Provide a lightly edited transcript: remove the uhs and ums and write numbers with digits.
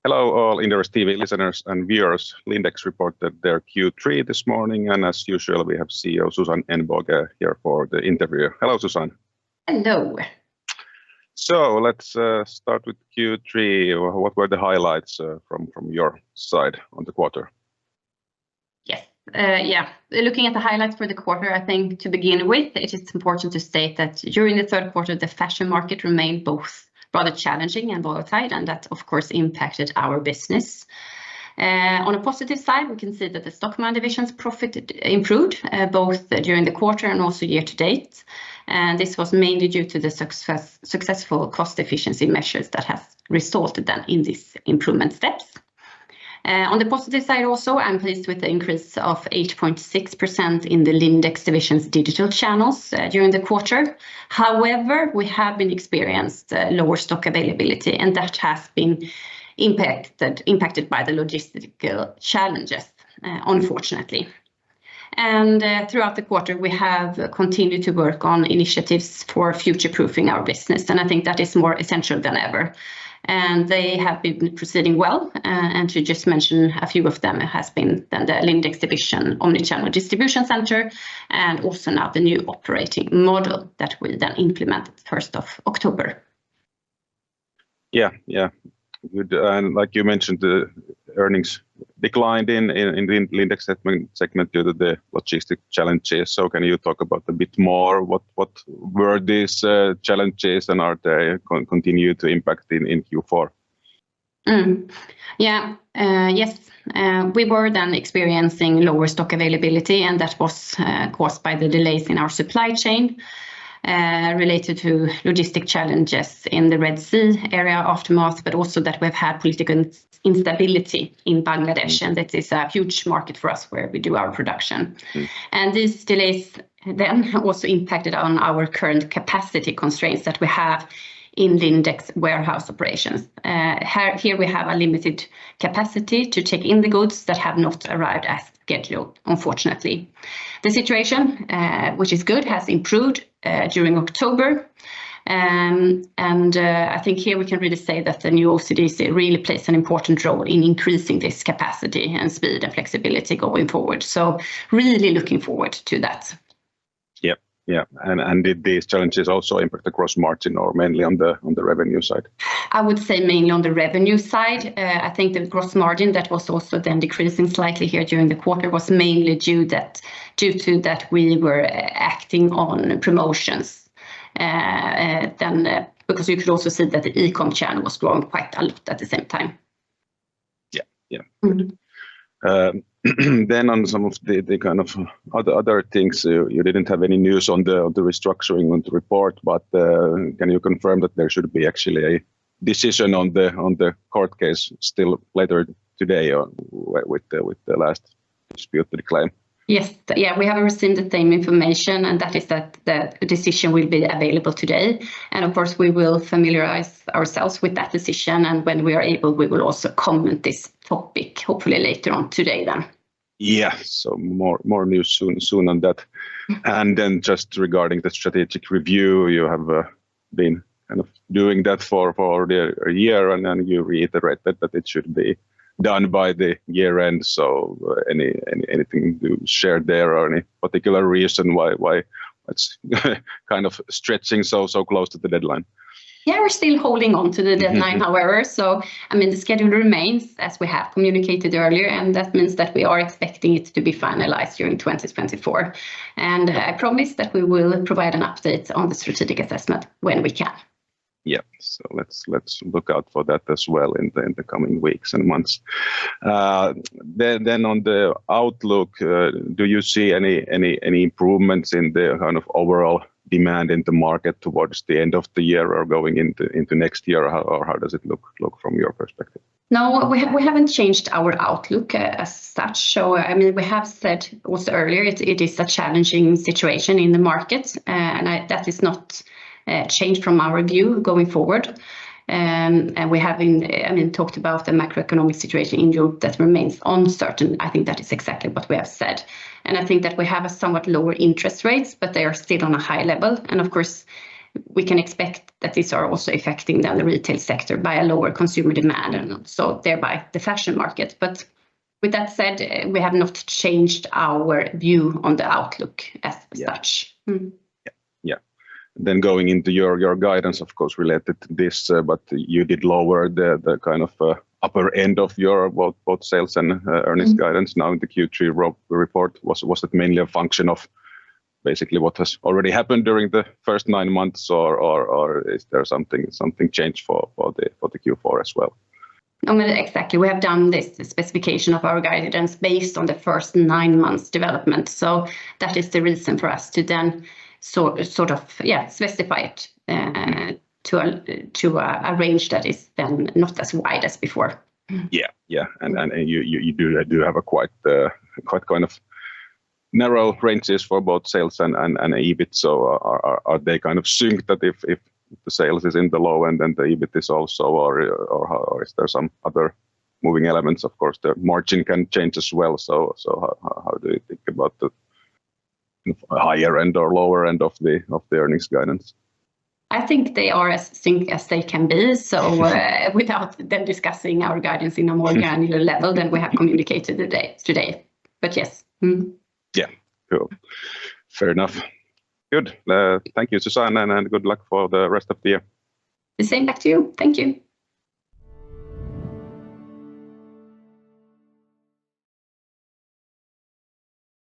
Hello, all Inderes TV listeners and viewers. Lindex reported their Q3 this morning, and as usual, we have CEO Susanne Ehnbåge here for the interview. Hello, Susanne. Hello. So let's start with Q3. What were the highlights from your side on the quarter? Yes, looking at the highlights for the quarter, I think to begin with, it is important to state that during the third quarter, the fashion market remained both rather challenging and volatile, and that of course impacted our business. On a positive side, we can see that the Stockmannin division's profit improved both during the quarter and also year to date. And this was mainly due to the successful cost efficiency measures that has resulted then in these improvement steps. On the positive side also, I'm pleased with the increase of 8.6% in the Lindex division's digital channels during the quarter. However, we have been experienced lower stock availability, and that has been impacted by the logistical challenges, unfortunately. And throughout the quarter, we have continued to work on initiatives for future-proofing our business, and I think that is more essential than ever. And they have been proceeding well, and to just mention a few of them, it has been then the Lindex division omnichannel distribution center, and also now the new operating model that we then implemented 1st of October. Yeah, good. And like you mentioned, the earnings declined in the Lindex segment due to the logistic challenges. So can you talk about a bit more? What were these challenges, and are they continue to impact in Q4? Yes, we were then experiencing lower stock availability, and that was caused by the delays in our supply chain related to logistic challenges in the Red Sea area aftermath, but also that we've had political instability in Bangladesh, and that is a huge market for us where we do our production. And these delays then also impacted on our current capacity constraints that we have in Lindex warehouse operations. Here we have a limited capacity to take in the goods that have not arrived as scheduled, unfortunately. The situation, which is good, has improved during October. And I think here we can really say that the new OCDC really plays an important role in increasing this capacity and speed and flexibility going forward. So really looking forward to that. Yeah. And did these challenges also impact the gross margin, or mainly on the revenue side? I would say mainly on the revenue side. I think the gross margin that was also then decreasing slightly here during the quarter was mainly due to that we were acting on promotions. Because you could also see that the e-com channel was growing quite a lot at the same time. Yeah. Then on some of the kind of other things, you didn't have any news on the restructuring on the report, but can you confirm that there should be actually a decision on the court case still later today, or with the last disputed claim? Yes, we have received the same information, and that is that the decision will be available today. And of course, we will familiarize ourselves with that decision, and when we are able, we will also comment this topic, hopefully later on today then. Yeah, so more news soon on that. And then just regarding the strategic review, you have been kind of doing that for already a year, and then you reiterated that it should be done by the year end. So anything to share there, or any particular reason why it's kind of stretching so close to the deadline? Yeah, we're still holding on to the deadline, however. So, I mean, the schedule remains as we have communicated earlier, and that means that we are expecting it to be finalized during 2024. And I promise that we will provide an update on the strategic assessment when we can. Yeah, so let's look out for that as well in the coming weeks and months. Then on the outlook, do you see any improvements in the kind of overall demand in the market towards the end of the year or going into next year, or how does it look from your perspective? No, we haven't changed our outlook as such. So, I mean, we have said also earlier it is a challenging situation in the market, and that is not changed from our view going forward. And we have talked about the macroeconomic situation in Europe that remains uncertain. I think that is exactly what we have said. And I think that we have a somewhat lower interest rates, but they are still on a high level. And of course, we can expect that these are also affecting then the retail sector by a lower consumer demand and so thereby the fashion market. But with that said, we have not changed our view on the outlook as such. Yeah. Then going into your guidance, of course, related to this, but you did lower the kind of upper end of your both sales and earnings guidance now in the Q3 report. Was it mainly a function of basically what has already happened during the first 9 months, or is there something changed for the Q4 as well? No, exactly. We have done this specification of our guidance based on the first 9 months development. So that is the reason for us to then sort of specify it to a range that is then not as wide as before. Yeah, and you do have a quite kind of narrow ranges for both sales and EBIT. So are they kind of synced that if the sales is in the low end and the EBIT is also, or is there some other moving elements? Of course, the margin can change as well. So how do you think about the higher end or lower end of the earnings guidance? I think they are as synced as they can be. So without then discussing our guidance in a more granular level than we have communicated today. But yes. Yeah, cool. Fair enough. Good. Thank you, Susanne, and good luck for the rest of the year. The same back to you. Thank you.